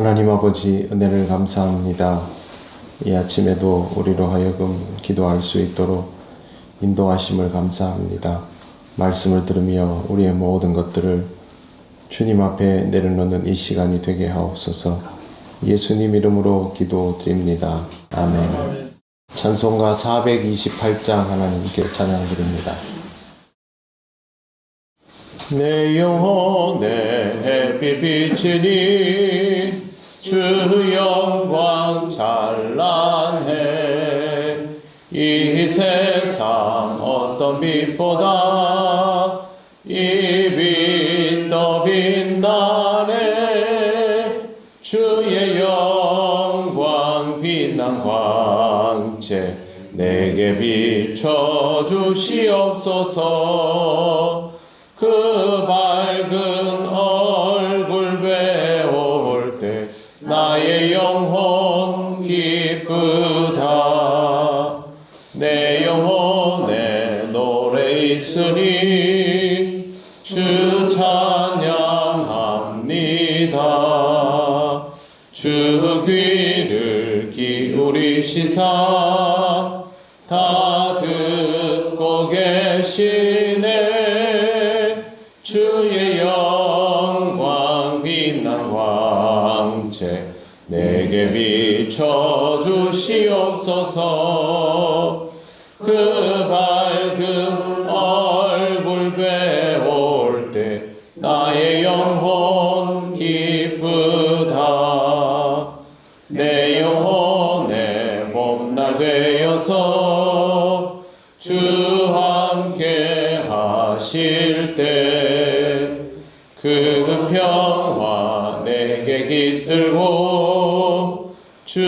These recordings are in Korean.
하나님 아버지, 은혜를 감사합니다. 이 아침에도 우리로 하여금 기도할 수 있도록 인도하심을 감사합니다. 말씀을 들으며 우리의 모든 것들을 주님 앞에 내려놓는 이 시간이 되게 하옵소서. 예수님 이름으로 기도드립니다. 아멘. 찬송가 428장 하나님께 찬양 드립니다. 내 영혼의 햇빛 비치니 주 영광 찬란해. 이 세상 어떤 빛보다 이 빛 더 빛나네. 주의 영광 빛난 광채 내게 비춰 주시옵소서. 그 밝은 얼굴 배울 때 나의 영혼 기쁘다. 내 영혼에 노래 있으니 주 찬양합니다. 주 귀를 기울이시사 다 듣고 계시네. 주의 영광 빛난 광채 내게 비춰 주시옵소서. 그 밝은 얼굴 배울 때 나의 영혼 기쁘다. 내 영혼의 봄날 되어서 주 함께 하실 때 그 평화 내게 깃들고 주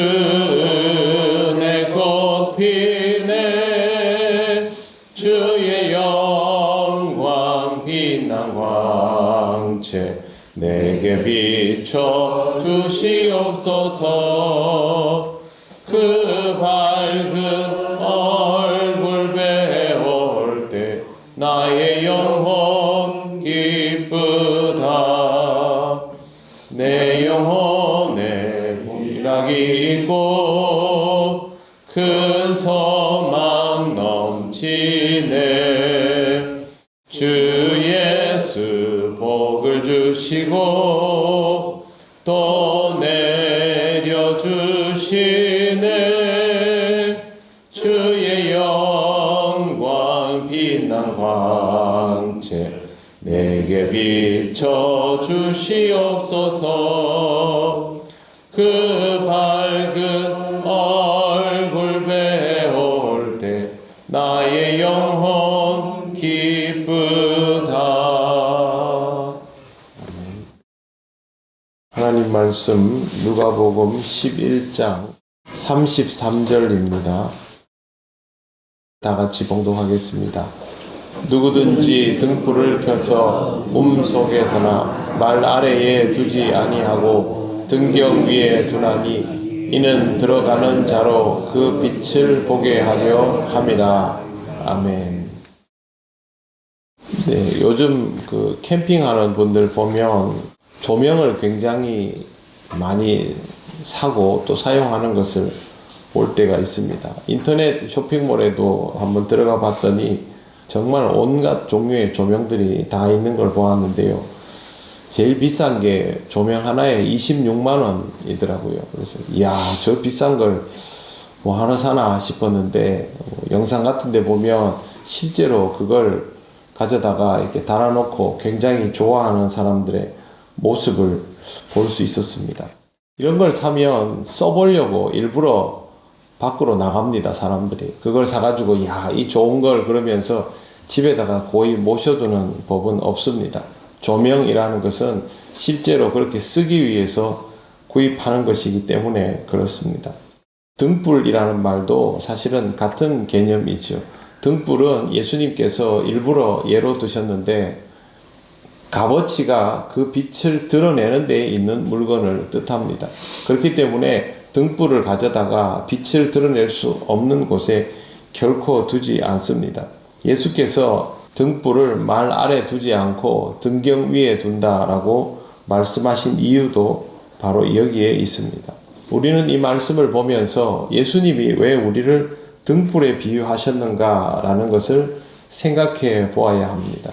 내 꽃 피네. 주의 영광 빛난 광채 내게 비춰 주시옵소서. 그 밝은 얼굴 배울 때 나의 영혼 기쁘다. 내 영혼에 희락이 있고 큰 소망 넘치네. 주 예수 복을 주시고 또 내려주시네. 주의 영광 빛난 광채 내게 비춰 주시옵소서. 그 밝은 얼굴 배울 때 나의 영혼 기쁘다. 하나님 말씀 누가복음 11장 33절입니다. 다 같이 봉독하겠습니다. 누구든지 등불을 켜서 속에서나 말 아래에 두지 아니하고 등경 위에 두나니 이는 들어가는 자로 그 빛을 보게 하려 함이라. 아멘. 네, 요즘 그 캠핑하는 분들 보면 조명을 굉장히 많이 사고 또 사용하는 것을 볼 때가 있습니다. 인터넷 쇼핑몰에도 한번 들어가 봤더니 정말 온갖 종류의 조명들이 다 있는 걸 보았는데요. 제일 비싼 게 조명 하나에 26만 원이더라고요. 그래서 이야, 저 비싼 걸 뭐 하나 사나 싶었는데 영상 같은 데 보면 실제로 그걸 가져다가 이렇게 달아놓고 굉장히 좋아하는 사람들의 모습을 볼 수 있었습니다. 이런 걸 사면 써보려고 일부러 밖으로 나갑니다, 사람들이. 그걸 사가지고, 야, 이 좋은 걸 그러면서 집에다가 고이 모셔두는 법은 없습니다. 조명이라는 것은 실제로 그렇게 쓰기 위해서 구입하는 것이기 때문에 그렇습니다. 등불이라는 말도 사실은 같은 개념이죠. 등불은 예수님께서 일부러 예로 드셨는데 값어치가 그 빛을 드러내는 데에 있는 물건을 뜻합니다. 그렇기 때문에 등불을 가져다가 빛을 드러낼 수 없는 곳에 결코 두지 않습니다. 예수께서 등불을 말 아래 두지 않고 등경 위에 둔다라고 말씀하신 이유도 바로 여기에 있습니다. 우리는 이 말씀을 보면서 예수님이 왜 우리를 등불에 비유하셨는가라는 것을 생각해 보아야 합니다.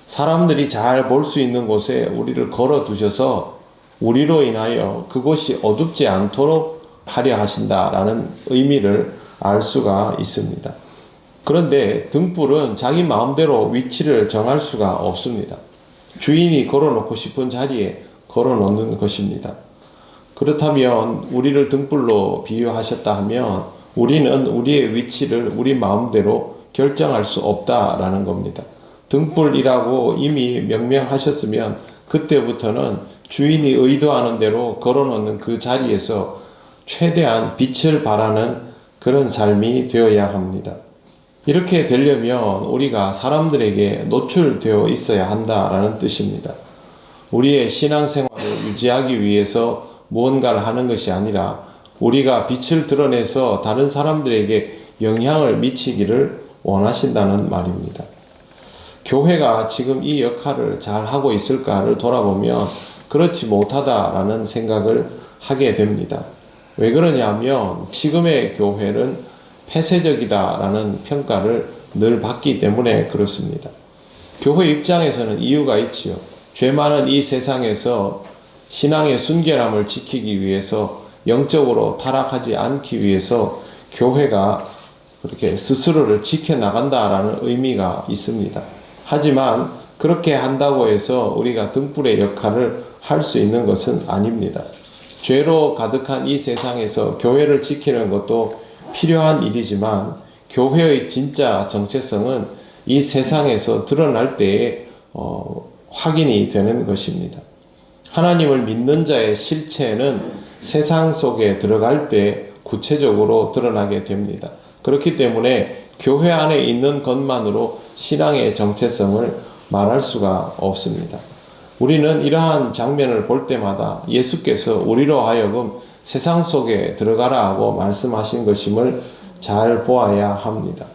사람들이 잘 볼 수 있는 곳에 우리를 걸어 두셔서 우리로 인하여 그곳이 어둡지 않도록 하려 하신다라는 의미를 알 수가 있습니다. 그런데 등불은 자기 마음대로 위치를 정할 수가 없습니다. 주인이 걸어놓고 싶은 자리에 걸어놓는 것입니다. 그렇다면 우리를 등불로 비유하셨다 하면 우리는 우리의 위치를 우리 마음대로 결정할 수 없다라는 겁니다. 등불이라고 이미 명명하셨으면 그때부터는 주인이 의도하는 대로 걸어놓는 그 자리에서 최대한 빛을 발하는 그런 삶이 되어야 합니다. 이렇게 되려면 우리가 사람들에게 노출되어 있어야 한다라는 뜻입니다. 우리의 신앙생활을 유지하기 위해서 무언가를 하는 것이 아니라 우리가 빛을 드러내서 다른 사람들에게 영향을 미치기를 원하신다는 말입니다. 교회가 지금 이 역할을 잘 하고 있을까를 돌아보면 그렇지 못하다라는 생각을 하게 됩니다. 왜 그러냐면 지금의 교회는 폐쇄적이다라는 평가를 늘 받기 때문에 그렇습니다. 교회 입장에서는 이유가 있지요. 죄 많은 이 세상에서 신앙의 순결함을 지키기 위해서 영적으로 타락하지 않기 위해서 교회가 그렇게 스스로를 지켜나간다라는 의미가 있습니다. 하지만 그렇게 한다고 해서 우리가 등불의 역할을 할 수 있는 것은 아닙니다. 죄로 가득한 이 세상에서 교회를 지키는 것도 필요한 일이지만 교회의 진짜 정체성은 이 세상에서 드러날 때에 확인이 되는 것입니다. 하나님을 믿는 자의 실체는 세상 속에 들어갈 때 구체적으로 드러나게 됩니다. 그렇기 때문에 교회 안에 있는 것만으로 신앙의 정체성을 말할 수가 없습니다. 우리는 이러한 장면을 볼 때마다 예수께서 우리로 하여금 세상 속에 들어가라 하고 말씀하신 것임을 잘 보아야 합니다.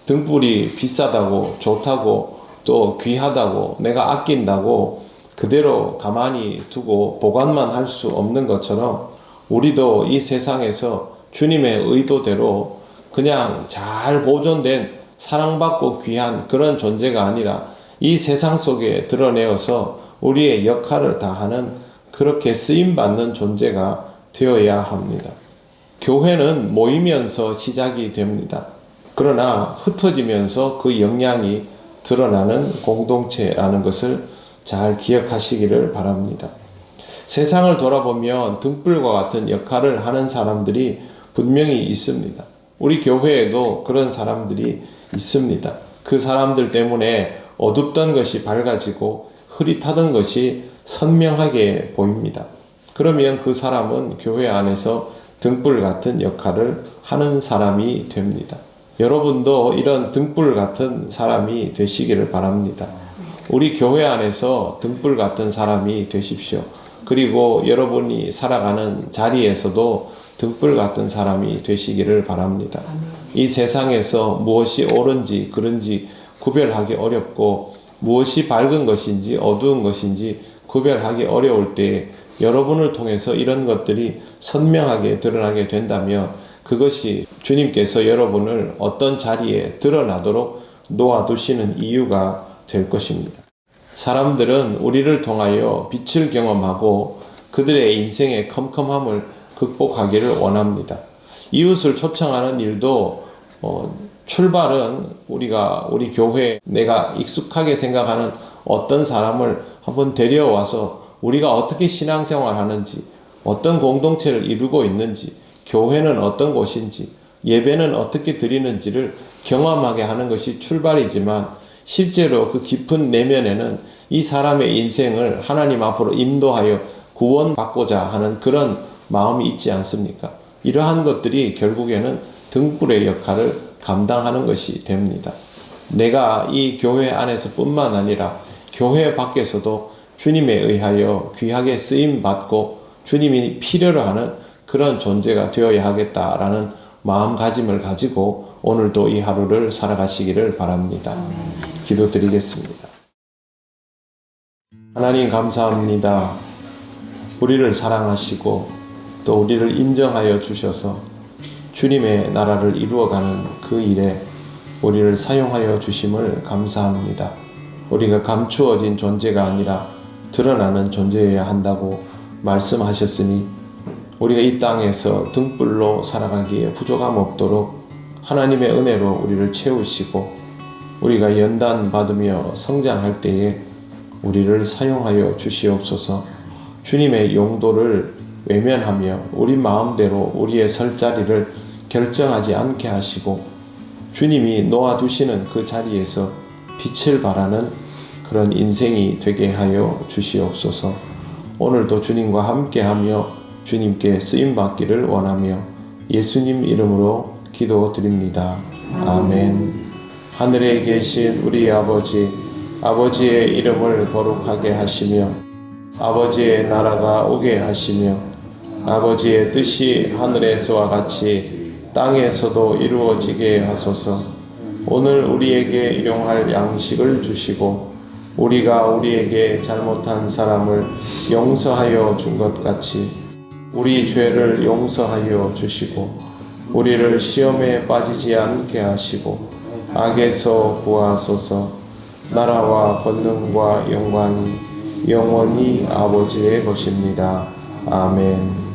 등불이 비싸다고 좋다고 또 귀하다고 내가 아낀다고 그대로 가만히 두고 보관만 할 수 없는 것처럼 우리도 이 세상에서 주님의 의도대로 그냥 잘 보존된 사랑받고 귀한 그런 존재가 아니라 이 세상 속에 드러내어서 우리의 역할을 다하는 그렇게 쓰임받는 존재가 되어야 합니다. 교회는 모이면서 시작이 됩니다. 그러나 흩어지면서 그 영향이 드러나는 공동체라는 것을 잘 기억하시기를 바랍니다. 세상을 돌아보면 등불과 같은 역할을 하는 사람들이 분명히 있습니다. 우리 교회에도 그런 사람들이 있습니다. 그 사람들 때문에 어둡던 것이 밝아지고 흐릿하던 것이 선명하게 보입니다. 그러면 그 사람은 교회 안에서 등불 같은 역할을 하는 사람이 됩니다. 여러분도 이런 등불 같은 사람이 되시기를 바랍니다. 우리 교회 안에서 등불 같은 사람이 되십시오. 그리고 여러분이 살아가는 자리에서도 등불 같은 사람이 되시기를 바랍니다. 이 세상에서 무엇이 옳은지 그른지 구별하기 어렵고 무엇이 밝은 것인지 어두운 것인지 구별하기 어려울 때 여러분을 통해서 이런 것들이 선명하게 드러나게 된다면 그것이 주님께서 여러분을 어떤 자리에 드러나도록 놓아두시는 이유가 될 것입니다. 사람들은 우리를 통하여 빛을 경험하고 그들의 인생의 컴컴함을 극복하기를 원합니다. 이웃을 초청하는 일도 출발은 우리 교회에 내가 익숙하게 생각하는 어떤 사람을 한번 데려와서 우리가 어떻게 신앙생활 하는지, 어떤 공동체를 이루고 있는지, 교회는 어떤 곳인지, 예배는 어떻게 드리는지를 경험하게 하는 것이 출발이지만 실제로 그 깊은 내면에는 이 사람의 인생을 하나님 앞으로 인도하여 구원받고자 하는 그런 마음이 있지 않습니까? 이러한 것들이 결국에는 등불의 역할을 감당하는 것이 됩니다. 내가 이 교회 안에서 뿐만 아니라 교회 밖에서도 주님에 의하여 귀하게 쓰임받고 주님이 필요로 하는 그런 존재가 되어야 하겠다라는 마음가짐을 가지고 오늘도 이 하루를 살아가시기를 바랍니다. 기도드리겠습니다. 하나님 감사합니다. 우리를 사랑하시고 또 우리를 인정하여 주셔서 주님의 나라를 이루어가는 그 일에 우리를 사용하여 주심을 감사합니다. 우리가 감추어진 존재가 아니라 드러나는 존재여야 한다고 말씀하셨으니 우리가 이 땅에서 등불로 살아가기에 부족함 없도록 하나님의 은혜로 우리를 채우시고 우리가 연단 받으며 성장할 때에 우리를 사용하여 주시옵소서. 주님의 용도를 외면하며 우리 마음대로 우리의 설 자리를 결정하지 않게 하시고 주님이 놓아두시는 그 자리에서 빛을 발하는 그런 인생이 되게 하여 주시옵소서. 오늘도 주님과 함께하며 주님께 쓰임받기를 원하며 예수님 이름으로 기도드립니다. 아멘. 하늘에 계신 우리 아버지, 아버지의 이름을 거룩하게 하시며 아버지의 나라가 오게 하시며 아버지의 뜻이 하늘에서와 같이 땅에서도 이루어지게 하소서. 오늘 우리에게 일용할 양식을 주시고 우리가 우리에게 잘못한 사람을 용서하여 준 것 같이 우리 죄를 용서하여 주시고 우리를 시험에 빠지지 않게 하시고 악에서 구하소서. 나라와 권능과 영광이 영원히 아버지의 것입니다. 아멘.